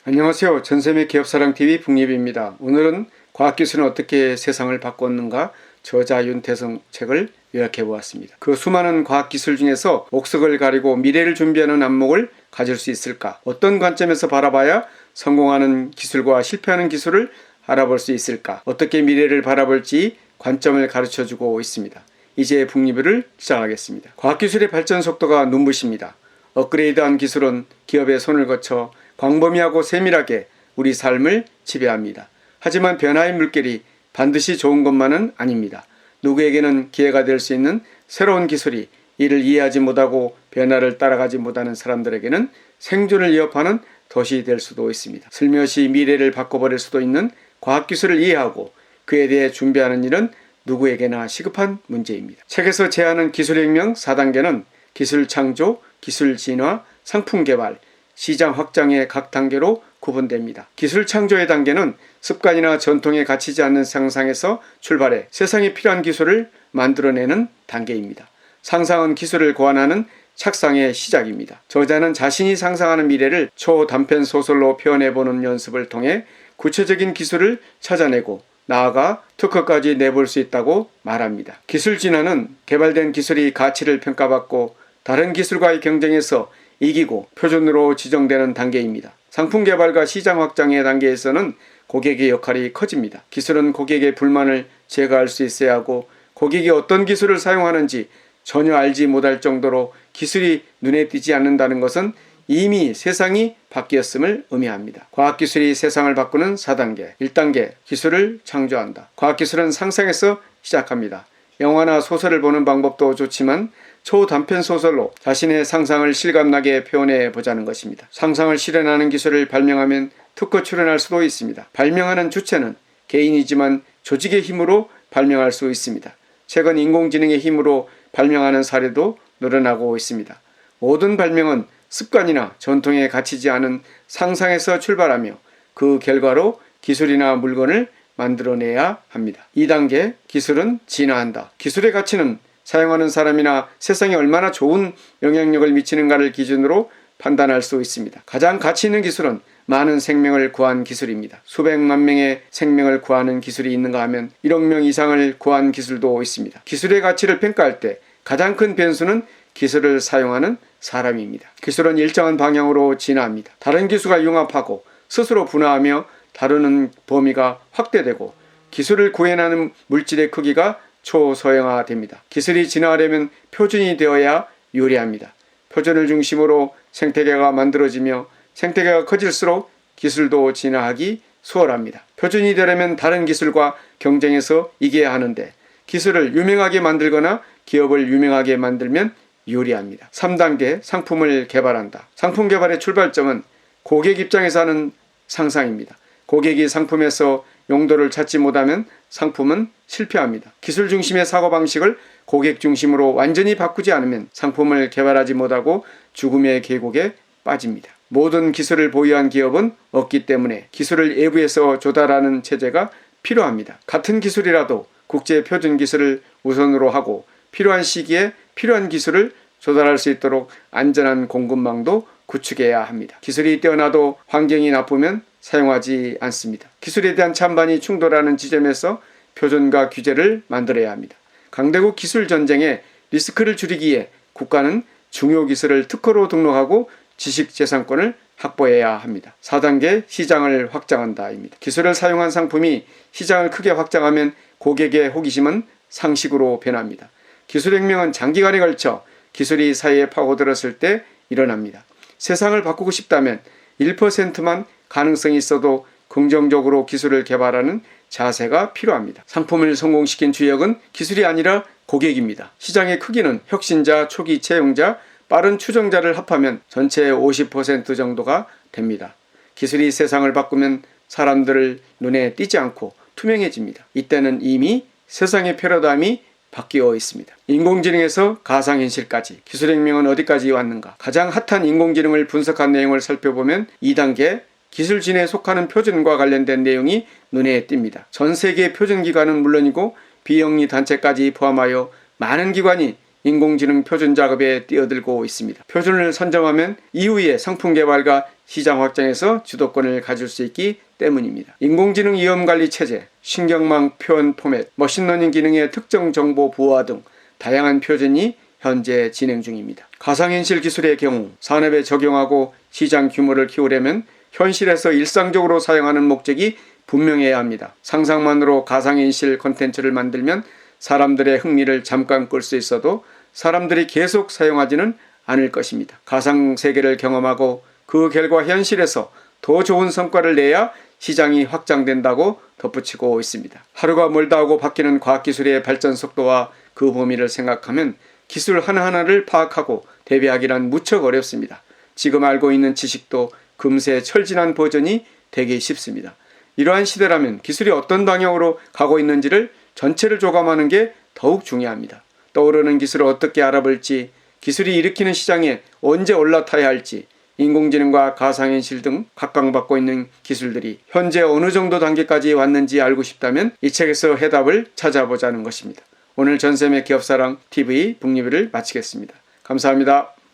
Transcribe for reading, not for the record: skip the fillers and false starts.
안녕하세요. 전샘의 기업사랑TV 북예비입니다. 오늘은 과학기술은 어떻게 세상을 바꿨는가 저자 윤태성 책을 요약해 보았습니다. 그 수많은 과학기술 중에서 옥석을 가리고 미래를 준비하는 안목을 가질 수 있을까? 어떤 관점에서 바라봐야 성공하는 기술과 실패하는 기술을 알아볼 수 있을까? 어떻게 미래를 바라볼지 관점을 가르쳐주고 있습니다. 이제 북예비를 시작하겠습니다. 과학기술의 발전 속도가 눈부십니다. 업그레이드한 기술은 기업의 손을 거쳐 광범위하고 세밀하게 우리 삶을 지배합니다. 하지만 변화의 물결이 반드시 좋은 것만은 아닙니다. 누구에게는 기회가 될 수 있는 새로운 기술이 이를 이해하지 못하고 변화를 따라가지 못하는 사람들에게는 생존을 위협하는 덫이 될 수도 있습니다. 슬며시 미래를 바꿔버릴 수도 있는 과학기술을 이해하고 그에 대해 준비하는 일은 누구에게나 시급한 문제입니다. 책에서 제안한 기술혁명 4단계는 기술 창조, 기술 진화, 상품 개발, 시장 확장의 각 단계로 구분됩니다. 기술 창조의 단계는 습관이나 전통에 갇히지 않는 상상에서 출발해 세상에 필요한 기술을 만들어내는 단계입니다. 상상은 기술을 고안하는 착상의 시작입니다. 저자는 자신이 상상하는 미래를 초단편 소설로 표현해보는 연습을 통해 구체적인 기술을 찾아내고 나아가 특허까지 내볼 수 있다고 말합니다. 기술 진화는 개발된 기술이 가치를 평가받고 다른 기술과의 경쟁에서 이기고 표준으로 지정되는 단계입니다. 상품 개발과 시장 확장의 단계에서는 고객의 역할이 커집니다. 기술은 고객의 불만을 제거할 수 있어야 하고 고객이 어떤 기술을 사용하는지 전혀 알지 못할 정도로 기술이 눈에 띄지 않는다는 것은 이미 세상이 바뀌었음을 의미합니다. 과학기술이 세상을 바꾸는 4단계. 1단계, 기술을 창조한다. 과학기술은 상상에서 시작합니다. 영화나 소설을 보는 방법도 좋지만 초단편 소설로 자신의 상상을 실감나게 표현해 보자는 것입니다. 상상을 실현하는 기술을 발명하면 특허 출연할 수도 있습니다. 발명하는 주체는 개인이지만 조직의 힘으로 발명할 수 있습니다. 최근 인공지능의 힘으로 발명하는 사례도 늘어나고 있습니다. 모든 발명은 습관이나 전통에 갇히지 않은 상상에서 출발하며 그 결과로 기술이나 물건을 만들어내야 합니다. 2단계, 기술은 진화한다. 기술의 가치는 사용하는 사람이나 세상에 얼마나 좋은 영향력을 미치는가를 기준으로 판단할 수 있습니다. 가장 가치 있는 기술은 많은 생명을 구한 기술입니다. 수백만 명의 생명을 구하는 기술이 있는가 하면 1억 명 이상을 구한 기술도 있습니다. 기술의 가치를 평가할 때 가장 큰 변수는 기술을 사용하는 사람입니다. 기술은 일정한 방향으로 진화합니다. 다른 기술과 융합하고 스스로 분화하며 다루는 범위가 확대되고 기술을 구현하는 물질의 크기가 초소형화됩니다. 기술이 진화하려면 표준이 되어야 유리합니다. 표준을 중심으로 생태계가 만들어지며 생태계가 커질수록 기술도 진화하기 수월합니다. 표준이 되려면 다른 기술과 경쟁해서 이겨야 하는데 기술을 유명하게 만들거나 기업을 유명하게 만들면 유리합니다. 3단계, 상품을 개발한다. 상품 개발의 출발점은 고객 입장에서 하는 상상입니다. 고객이 상품에서 용도를 찾지 못하면 상품은 실패합니다. 기술 중심의 사고방식을 고객 중심으로 완전히 바꾸지 않으면 상품을 개발하지 못하고 죽음의 계곡에 빠집니다. 모든 기술을 보유한 기업은 없기 때문에 기술을 외부에서 조달하는 체제가 필요합니다. 같은 기술이라도 국제 표준 기술을 우선으로 하고 필요한 시기에 필요한 기술을 조달할 수 있도록 안전한 공급망도 구축해야 합니다. 기술이 뛰어나도 환경이 나쁘면 사용하지 않습니다. 기술에 대한 찬반이 충돌하는 지점에서 표준과 규제를 만들어야 합니다. 강대국 기술 전쟁에 리스크를 줄이기 위해 국가는 중요 기술을 특허로 등록하고 지식재산권을 확보해야 합니다. 4단계, 시장을 확장한다입니다. 기술을 사용한 상품이 시장을 크게 확장하면 고객의 호기심은 상식으로 변합니다. 기술혁명은 장기간에 걸쳐 기술이 사회에 파고들었을 때 일어납니다. 세상을 바꾸고 싶다면 1%만 가능성이 있어도 긍정적으로 기술을 개발하는 자세가 필요합니다. 상품을 성공시킨 주역은 기술이 아니라 고객입니다. 시장의 크기는 혁신자, 초기 채용자, 빠른 추종자를 합하면 전체의 50% 정도가 됩니다. 기술이 세상을 바꾸면 사람들을 눈에 띄지 않고 투명해집니다. 이때는 이미 세상의 패러다임이 바뀌어 있습니다. 인공지능에서 가상현실까지 기술혁명은 어디까지 왔는가? 가장 핫한 인공지능을 분석한 내용을 살펴보면 2단계 기술 진화에 속하는 표준과 관련된 내용이 눈에 띕니다. 전 세계 표준 기관은 물론이고 비영리 단체까지 포함하여 많은 기관이 인공지능 표준 작업에 뛰어들고 있습니다. 표준을 선점하면 이후에 상품 개발과 시장 확장에서 주도권을 가질 수 있기 때문입니다. 인공지능 위험관리 체제, 신경망 표현 포맷, 머신러닝 기능의 특정 정보 부호화 등 다양한 표준이 현재 진행 중입니다. 가상현실 기술의 경우 산업에 적용하고 시장 규모를 키우려면 현실에서 일상적으로 사용하는 목적이 분명해야 합니다. 상상만으로 가상현실 콘텐츠를 만들면 사람들의 흥미를 잠깐 끌 수 있어도 사람들이 계속 사용하지는 않을 것입니다. 가상세계를 경험하고 그 결과 현실에서 더 좋은 성과를 내야 시장이 확장된다고 덧붙이고 있습니다. 하루가 멀다 하고 바뀌는 과학기술의 발전 속도와 그 범위를 생각하면 기술 하나하나를 파악하고 대비하기란 무척 어렵습니다. 지금 알고 있는 지식도 금세 철진한 버전이 되기 쉽습니다. 이러한 시대라면 기술이 어떤 방향으로 가고 있는지를 전체를 조감하는 게 더욱 중요합니다. 떠오르는 기술을 어떻게 알아볼지, 기술이 일으키는 시장에 언제 올라타야 할지, 인공지능과 가상현실 등 각광받고 있는 기술들이 현재 어느 정도 단계까지 왔는지 알고 싶다면 이 책에서 해답을 찾아보자는 것입니다. 오늘 전샘의 기업사랑 TV 북리뷰를 마치겠습니다. 감사합니다.